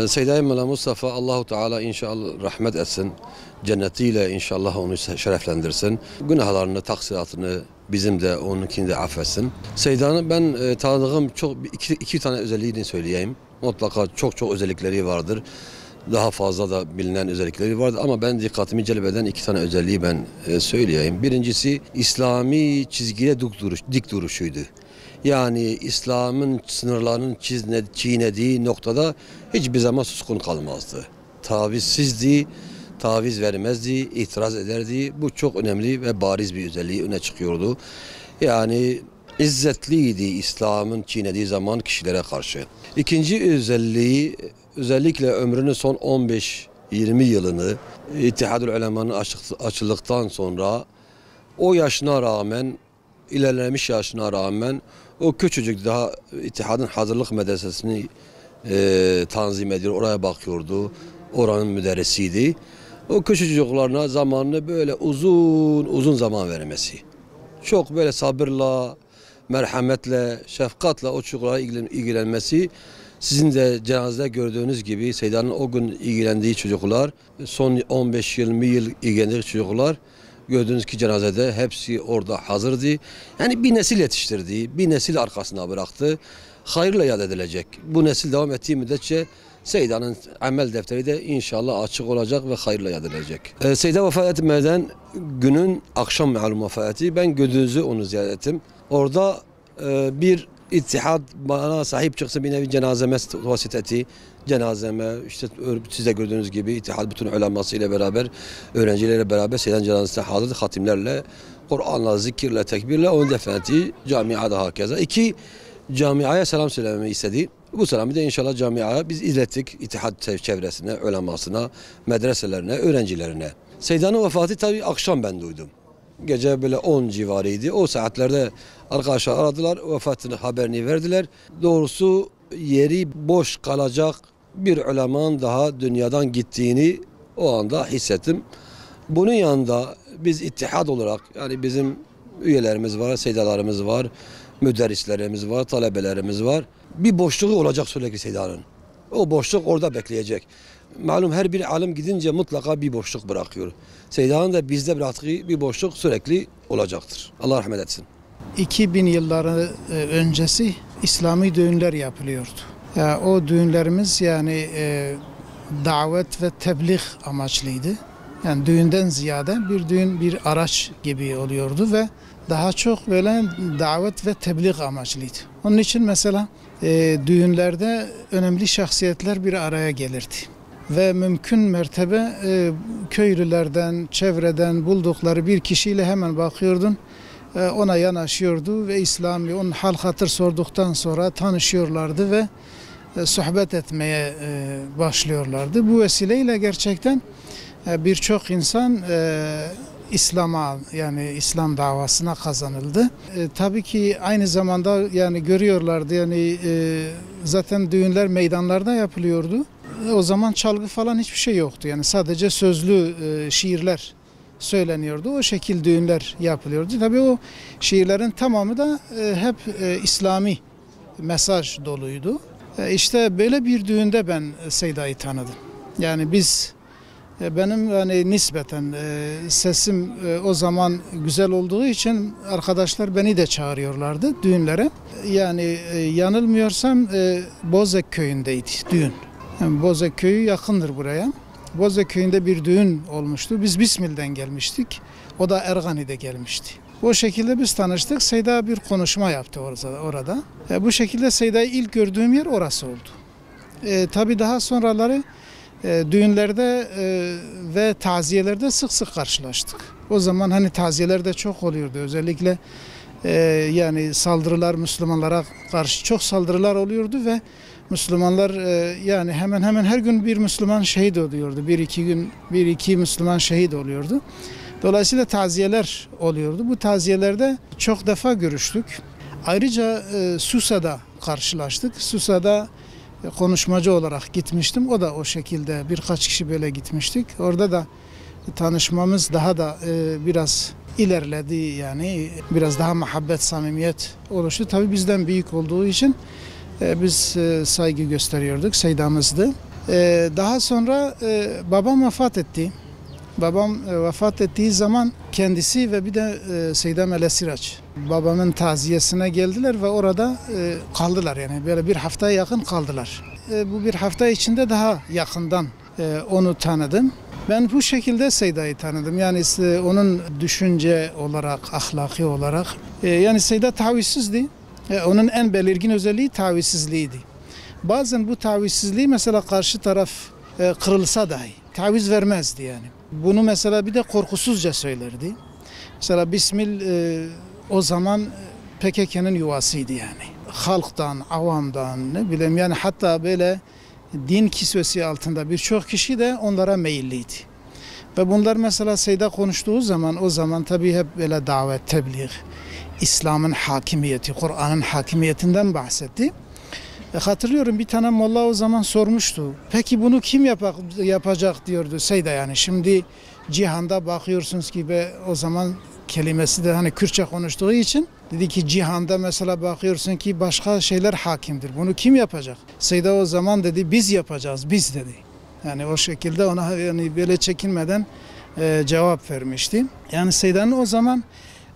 Seyyid-i Mevla Mustafa Allahu Teala inşallah rahmet etsin. Cennetiyle inşallah onu şereflendirsin. Günahlarını, taksiratını bizim de onunkini de affetsin. Seyyida'nın ben tanıdığım iki tane özelliğini söyleyeyim. Mutlaka çok özellikleri vardır. Daha fazla da bilinen özellikleri vardır ama ben dikkatimi celbeden iki tane özelliği ben söyleyeyim. Birincisi İslami çizgiye dik duruşuydu. Yani İslam'ın sınırlarının çiğnediği noktada hiçbir zaman suskun kalmazdı. Tavizsizdi, taviz vermezdi, itiraz ederdi. Bu çok önemli ve bariz bir özelliği öne çıkıyordu. Yani izzetliydi İslam'ın çiğnediği zaman kişilere karşı. İkinci özelliği özellikle ömrünün son 15-20 yılını İttihadül Ulema'nın açıldıktan sonra o yaşına rağmen, ilerlemiş yaşına rağmen o küçücük daha İttihadın hazırlık medresesini tanzim ediyor, oraya bakıyordu. Oranın müderrisiydi. O küçücük çocuklarına zamanını böyle uzun zaman vermesi. Çok böyle sabırla, merhametle, şefkatle o çocuklara ilgilenmesi. Sizin de cenazede gördüğünüz gibi Seyyida'nın o gün ilgilendiği çocuklar, son 15-20 yıl ilgilendiği çocuklar gördüğünüz ki cenazede hepsi orada hazırdı. Yani bir nesil yetiştirdi, bir nesil arkasına bıraktı. Hayırla yad edilecek. Bu nesil devam ettiği müddetçe Seyyida'nın amel defteri de inşallah açık olacak ve hayırla yad edilecek. Seyyida vefat etmeden günün akşam malum vefatı, ben gündüzü onu ziyaret ettim. Orada bir İttihad bana sahip çıksa bir nevi cenazeme vasiteti, cenazeme işte siz de gördüğünüz gibi İttihad bütün uleması ile beraber, öğrencilerle beraber Seyyida'nın cenazesine hazır hatimlerle, Kur'an'la, zikirle, tekbirle onu defnetti. Camiada hakeza. Camiaya selam söylememi istedi. Bu selamı da inşallah camiaya biz izlettik. İttihad çevresine, ulemasına, medreselerine, öğrencilerine. Seyyida'nın vefatı tabii akşam ben duydum. Gece böyle 10 civarıydı. O saatlerde arkadaşlar aradılar, vefatını haberini verdiler. Doğrusu yeri boş kalacak bir ulemanın daha dünyadan gittiğini o anda hissettim. Bunun yanında biz İttihad olarak, yani bizim üyelerimiz var, seydalarımız var, müderrislerimiz var, talebelerimiz var. Bir boşluğu olacak sürekli Seyyida'nın. O boşluk orada bekleyecek. Malum her bir alim gidince mutlaka bir boşluk bırakıyor. Seyyida'nın da bizde bıraktığı bir boşluk sürekli olacaktır. Allah rahmet etsin. 2000 yılları öncesi İslami düğünler yapılıyordu. Yani o düğünlerimiz davet ve tebliğ amaçlıydı. Yani düğünden ziyade bir düğün bir araç gibi oluyordu ve daha çok böyle davet ve tebliğ amaçlıydı. Onun için mesela düğünlerde önemli şahsiyetler bir araya gelirdi. Ve mümkün mertebe köylülerden, çevreden buldukları bir kişiyle hemen bakıyordun, ona yanaşıyordu ve İslami onun hal hatır sorduktan sonra tanışıyorlardı ve sohbet etmeye başlıyorlardı. Bu vesileyle gerçekten birçok insan İslam'a, yani İslam davasına kazanıldı. Tabii ki aynı zamanda yani görüyorlardı, zaten düğünler meydanlarda yapılıyordu. O zaman çalgı falan hiçbir şey yoktu. Yani sadece sözlü şiirler söyleniyordu. O şekil düğünler yapılıyordu. Tabii o şiirlerin tamamı da hep İslami mesaj doluydu. İşte böyle bir düğünde ben Seyyida'yı tanıdım. Yani benim nispeten sesim o zaman güzel olduğu için arkadaşlar beni de çağırıyorlardı düğünlere. Yani yanılmıyorsam Bozek köyündeydi düğün. Yani Bozek köyü yakındır buraya. Bozek köyünde bir düğün olmuştu. Biz Bismil'den gelmiştik. O da Ergani'de gelmişti. O şekilde biz tanıştık. Seyyida bir konuşma yaptı orada. Bu şekilde Seyyida'yı ilk gördüğüm yer orası oldu. Tabii daha sonraları düğünlerde ve taziyelerde sık sık karşılaştık. O zaman taziyeler de çok oluyordu. Özellikle yani saldırılar, Müslümanlara karşı çok saldırılar oluyordu ve Müslümanlar yani hemen hemen her gün bir Müslüman şehit oluyordu. Bir iki Müslüman şehit oluyordu. Dolayısıyla taziyeler oluyordu. Bu taziyelerde çok defa görüştük. Ayrıca Susa'da karşılaştık. Susa'da konuşmacı olarak gitmiştim. O da o şekilde birkaç kişi böyle gitmiştik. Orada da tanışmamız daha da biraz ilerledi, yani biraz daha muhabbet, samimiyet oluştu. Tabii bizden büyük olduğu için biz saygı gösteriyorduk, Seyda'mızdı. Daha sonra babam vefat etti. Babam vefat ettiği zaman kendisi ve bir de Seyda Mele Siraç babamın taziyesine geldiler ve orada kaldılar, yani böyle bir haftaya yakın kaldılar. Bu bir hafta içinde daha yakından onu tanıdım. Ben bu şekilde Seyda'yı tanıdım. Yani onun düşünce olarak, ahlaki olarak. Yani Seyda tavizsizdi. Onun en belirgin özelliği tavizsizliğiydi. Bazen bu tavizsizliği mesela karşı taraf kırılsa dahi taviz vermezdi yani. Bunu mesela bir de korkusuzca söylerdi. Mesela Bismil o zaman PKK'nın yuvasıydı yani. Halktan, avamdan, ne bileyim yani, hatta böyle din kisvesi altında birçok kişi de onlara meyilliydi. Ve bunlar mesela Seyda konuştuğu zaman, o zaman tabii hep böyle davet, tebliğ, İslam'ın hakimiyeti, Kur'an'ın hakimiyetinden bahsetti. Hatırlıyorum bir tane molla o zaman sormuştu. Peki bunu kim yapacak diyordu Seyda yani. Şimdi cihanda bakıyorsunuz ki o zaman kelimesi de hani Kürtçe konuştuğu için dedi ki cihanda mesela bakıyorsun ki başka şeyler hakimdir. Bunu kim yapacak? Seyda o zaman dedi biz yapacağız, biz dedi. Yani o şekilde ona yani böyle çekinmeden cevap vermişti. Yani Seyda'nın o zaman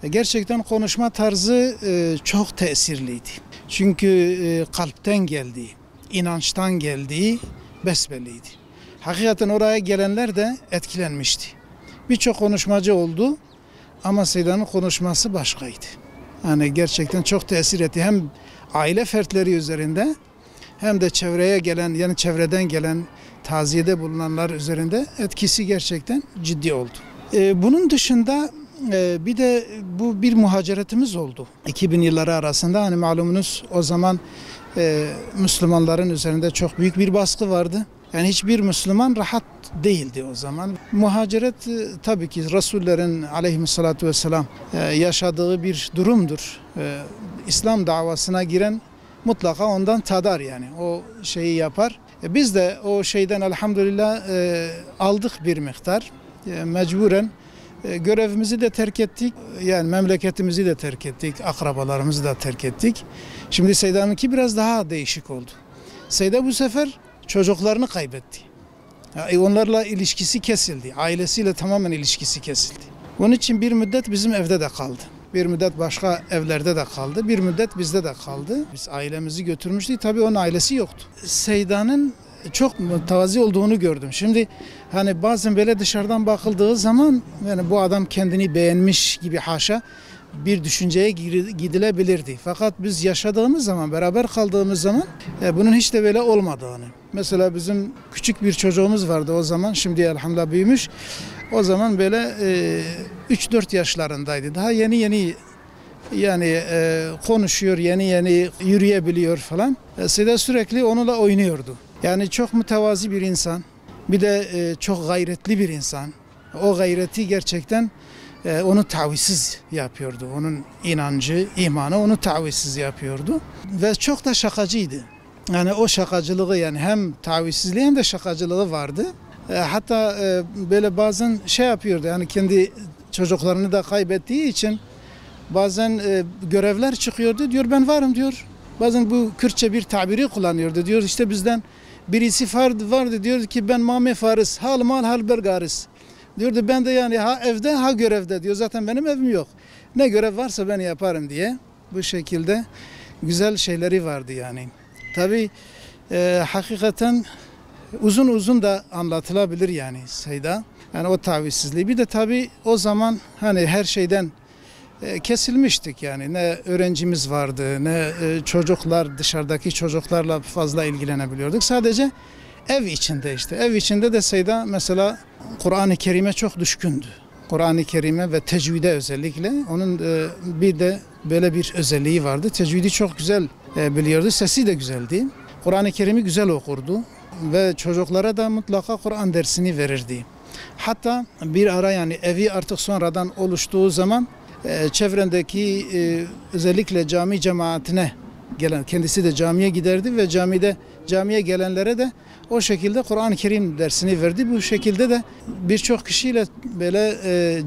gerçekten konuşma tarzı çok tesirliydi. Çünkü kalpten geldiği, inançtan geldiği besbelliydi. Hakikaten oraya gelenler de etkilenmişti. Birçok konuşmacı oldu ama Seyda'nın konuşması başkaydı. Yani gerçekten çok tesir etti. Hem aile fertleri üzerinde hem de çevreye gelen, yani çevreden gelen taziyede bulunanlar üzerinde etkisi gerçekten ciddi oldu. Bunun dışında bir de bu bir muhaciretimiz oldu. 2000 yılları arasında hani malumunuz o zaman Müslümanların üzerinde çok büyük bir baskı vardı. Yani hiçbir Müslüman rahat değildi o zaman. Muhaciret tabii ki Resullerin aleyhissalatu vesselam yaşadığı bir durumdur. İslam davasına giren mutlaka ondan tadar yani. O şeyi yapar. Biz de o şeyden elhamdülillah aldık bir miktar. Mecburen görevimizi de terk ettik. Yani memleketimizi de terk ettik. Akrabalarımızı da terk ettik. Şimdi Seyda'nınki biraz daha değişik oldu. Seyda bu sefer çocuklarını kaybetti. Yani onlarla ilişkisi kesildi. Ailesiyle tamamen ilişkisi kesildi. Onun için bir müddet bizim evde de kaldı. Bir müddet başka evlerde de kaldı. Bir müddet bizde de kaldı. Biz ailemizi götürmüştük. Tabii onun ailesi yoktu. Seyda'nın çok mütevazi olduğunu gördüm. Şimdi hani bazen böyle dışarıdan bakıldığı zaman yani bu adam kendini beğenmiş gibi haşa bir düşünceye gidilebilirdi. Fakat biz yaşadığımız zaman, beraber kaldığımız zaman bunun hiç de böyle olmadığını. Mesela bizim küçük bir çocuğumuz vardı o zaman. Şimdi elhamdülillah büyümüş. O zaman böyle 3-4 yaşlarındaydı. Daha yeni yani konuşuyor, yeni yürüyebiliyor falan. Seyda sürekli onunla oynuyordu. Yani çok mütevazi bir insan. Bir de çok gayretli bir insan. O gayreti gerçekten onu tavizsiz yapıyordu. Onun inancı, imanı onu tavizsiz yapıyordu. Ve çok da şakacıydı. Yani o şakacılığı, yani hem tavizsizliği hem de şakacılığı vardı. Hatta böyle bazen şey yapıyordu, yani kendi çocuklarını da kaybettiği için bazen görevler çıkıyordu, diyor ben varım diyor. Bazen bu Kürtçe bir tabiri kullanıyordu, diyor işte bizden birisi vardı diyor ki ben mame farız, hal mal hal bergaris. Diyordu ben de yani ha evde ha görevde diyor, zaten benim evim yok. Ne görev varsa ben yaparım diye. Bu şekilde güzel şeyleri vardı yani. Tabii hakikaten uzun da anlatılabilir yani Seyda. Yani o tavizsizliği. Bir de tabii o zaman hani her şeyden kesilmiştik yani. Ne öğrencimiz vardı, ne çocuklar, dışarıdaki çocuklarla fazla ilgilenebiliyorduk. Sadece ev içinde işte. Ev içinde de Seyda mesela Kur'an-ı Kerim'e çok düşkündü. Kur'an-ı Kerim'e ve tecvide özellikle. Onun bir de böyle bir özelliği vardı. Tecvidi çok güzel biliyordu. Sesi de güzeldi. Kur'an-ı Kerim'i güzel okurdu. Ve çocuklara da mutlaka Kur'an dersini verirdi. Hatta bir ara yani evi artık sonradan oluştuğu zaman çevrendeki özellikle cami cemaatine gelen, kendisi de camiye giderdi ve camiye gelenlere de O şekilde Kur'an-ı Kerim dersini verdi. Bu şekilde de birçok kişiyle böyle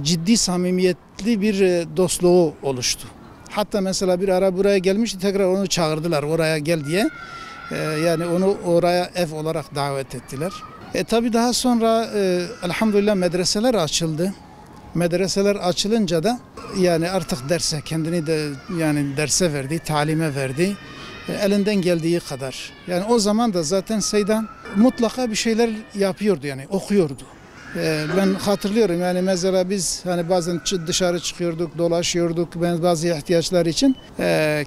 ciddi, samimiyetli bir dostluğu oluştu. Hatta mesela bir ara buraya gelmişti, tekrar onu çağırdılar oraya gel diye. Yani onu oraya ev olarak davet ettiler. Tabii daha sonra elhamdülillah medreseler açıldı. Medreseler açılınca da yani artık derse kendini de yani derse verdi, talime verdi. Elinden geldiği kadar. Yani o zaman da zaten Seydan mutlaka bir şeyler yapıyordu, yani okuyordu. Ben hatırlıyorum, yani mesela biz hani bazen dışarı çıkıyorduk, dolaşıyorduk bazı ihtiyaçlar için.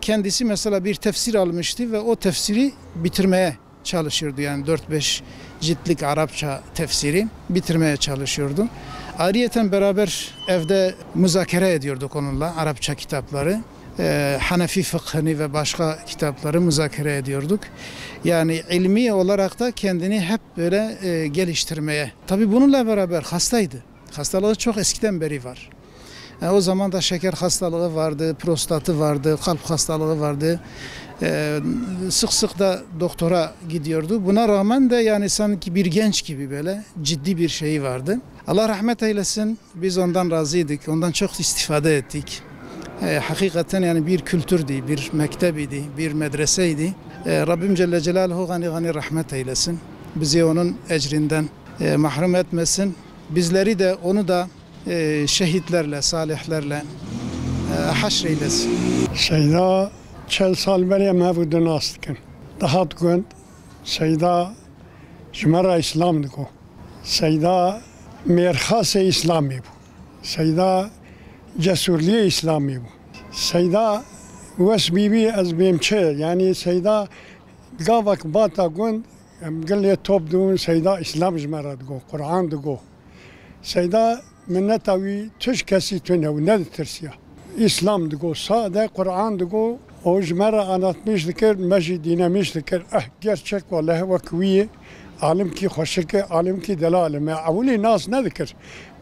Kendisi mesela bir tefsir almıştı ve o tefsiri bitirmeye çalışıyordu. Yani 4-5 ciltlik Arapça tefsiri bitirmeye çalışıyordu. Ayrıyeten beraber evde müzakere ediyorduk onunla Arapça kitapları. Hanefi fıkhını ve başka kitapları müzakere ediyorduk. Yani ilmi olarak da kendini hep böyle geliştirmeye. Tabii bununla beraber hastaydı. Hastalığı çok eskiden beri var. O zaman da şeker hastalığı vardı, prostatı vardı, kalp hastalığı vardı. Sık sık da doktora gidiyordu. Buna rağmen de yani sanki bir genç gibi böyle ciddi bir şeyi vardı. Allah rahmet eylesin. Biz ondan razıydık. Ondan çok istifade ettik. Hakikaten yani bir kültürdü, bir mektebiydi, bir medreseydi. Rabbim Celle Celaluhu gani gani rahmet eylesin. Bizi onun ecrinden mahrum etmesin. Bizleri de onu da şehitlerle, salihlerle haşreylesin. Seyda çel sal beri mevudun astıkın. Daha tıkın Seyda Cumara İslam dıko. Seyda mirhas-ı İslami bu. Seyda cesurliği İslami bu. Seyda vesbibi az bimçe yani Seyda gavak bata gun gelle top dun Seyda İslam Cumara dıko, Kur'an dıko. Seyda minnetavi tüş kesi tüne ne tersiya. İslam dıko, sade Kur'an dıko. O Cumara anlatmış dikir, meci dinlemiş dikir. Gerçek vallahi vakviye. Alim ki hoşike, alim ki delalime. Avuli nas ne dikir.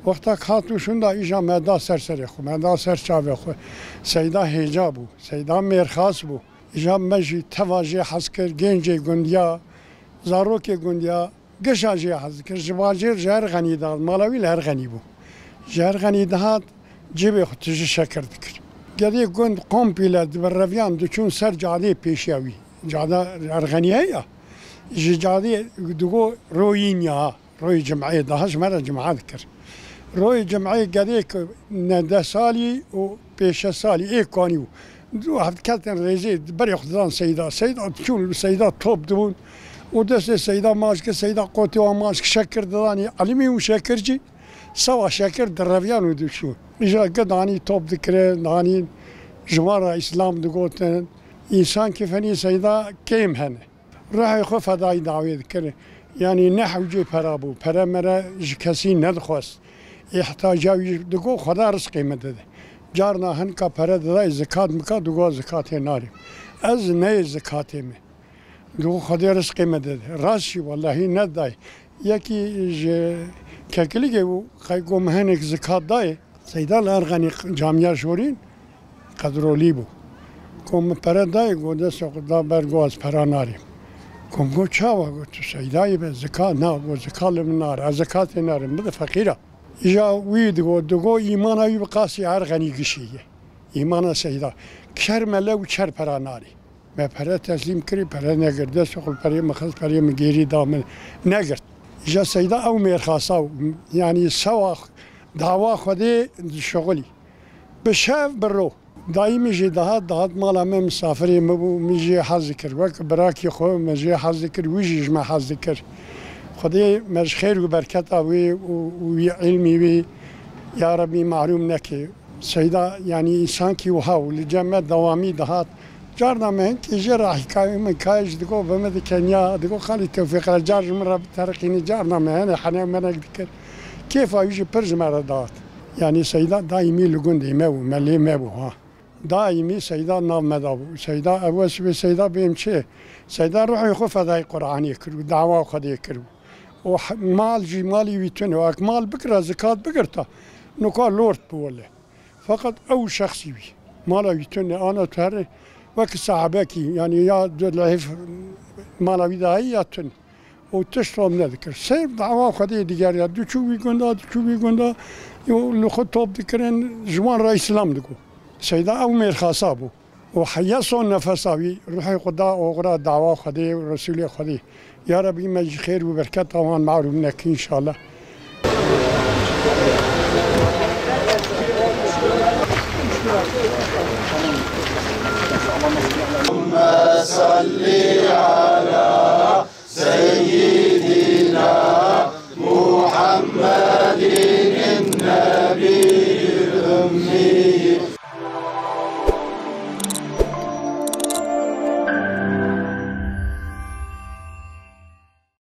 Vakta katı şunda ica meda serseri xo, meda serçave xo. Seyda heca bu, Seyda merkhas bu. İca meci tevaji haskir, gence gündiya, zaroke gündiya, gışaji haskir, jivajir jer gani dağ, malavil her gani bu. Jer gani dağ, cibi xutuji şekir dikir. Gedi gund komple dibirreviyan duçun ser cadi peşyavi. Cada erganiye ya. Cadi dugo royin ya. Roy cem'e daha jmera cem'a dikir. Roy cem'e gedi nede sali o peşe sali ek kaniu. Du hafkaten rezi beri xudan Seyda. Seyda çul Seyda top dubun. O da Seyda maşke Seyda qoti o maşk şekir dani alimi u şekirci. Sava şekir derreviyan u düşu. İja gedani top dikire dani Cumara İslam digoten insan kifeni Seyda kim hene. Rahi xo fedai davet dikire. Yani nehvci para bu. Para mera kesi nedxwas. İhtiyacı digo Xuda rızkı medede. Carna hanka para da zekat mika digo zekatı narim. Az ne zekatı mi? Digo Xuda rızkı medede. Rashi vallahi ne day. Yeki kekli bu kaygo mehanek zekat day. Seyda largani camiye şorin kadroli bu. Kom para day goda soqda bergoz para narim. Kom go çava go tu Seyda'yı be zekat na go zekalım nar zekat narim bu da fakira. İja uydu go imana yu qasi her gani gişiye. İmana Seyda. Kermele u çer para nari. Me para teslim kiri para ne girde soqul para makhaz para mi geri damın ne girt. İja Seyda ev merkhasa yani sava dava xudi şoguli. Beşev bro. Daimi jê dahat mala me misafirê me bû min jê hez dikir wek birakî xwe me jê hez dikir wî jî ji me hez dikir Xwedê me ji xêr û berketa wê û ilmî wê ya Rabbî mahrum neke Seyda yani insankî wiha û li cem me dewamî dihat carna me hinkî jê ra hikayê me ji digo bi me dikin ya digo xalî tewfîq car ji min re bitereqînî carna me hene henê menek dikir kêfa wî jî pir ji me re dihat yani Seyda daimî li gundê me bû me lê me bû ha daimi Seyda nav medabu. Seyda evves ve Seyda bimçe. Seyda ruhi xu fedai Kur'an'ı kırdı. Dava xwedê kırdı. O mal cimali vitun o akmal bikra zekat bikirta. Nuka lort bu valla. Fakat ev şahsi bi. Mala vitun ana ter vek sahabeki yani ya dölhif mala vidahi yatun. و تشتم نذكر سيف دعوة خدي ديجاريا دو شو بيقولنا لو خد توب ذكرن جوان رئيس الإسلام دكو سيدا أو مير خاصابو وحيصون نفساوي روحي قدا وغرا دعوة خدي ورسولي خدي يا ربي ما يجي خير وبركات طبعا معروف منك إن شاء الله. اللهم صل على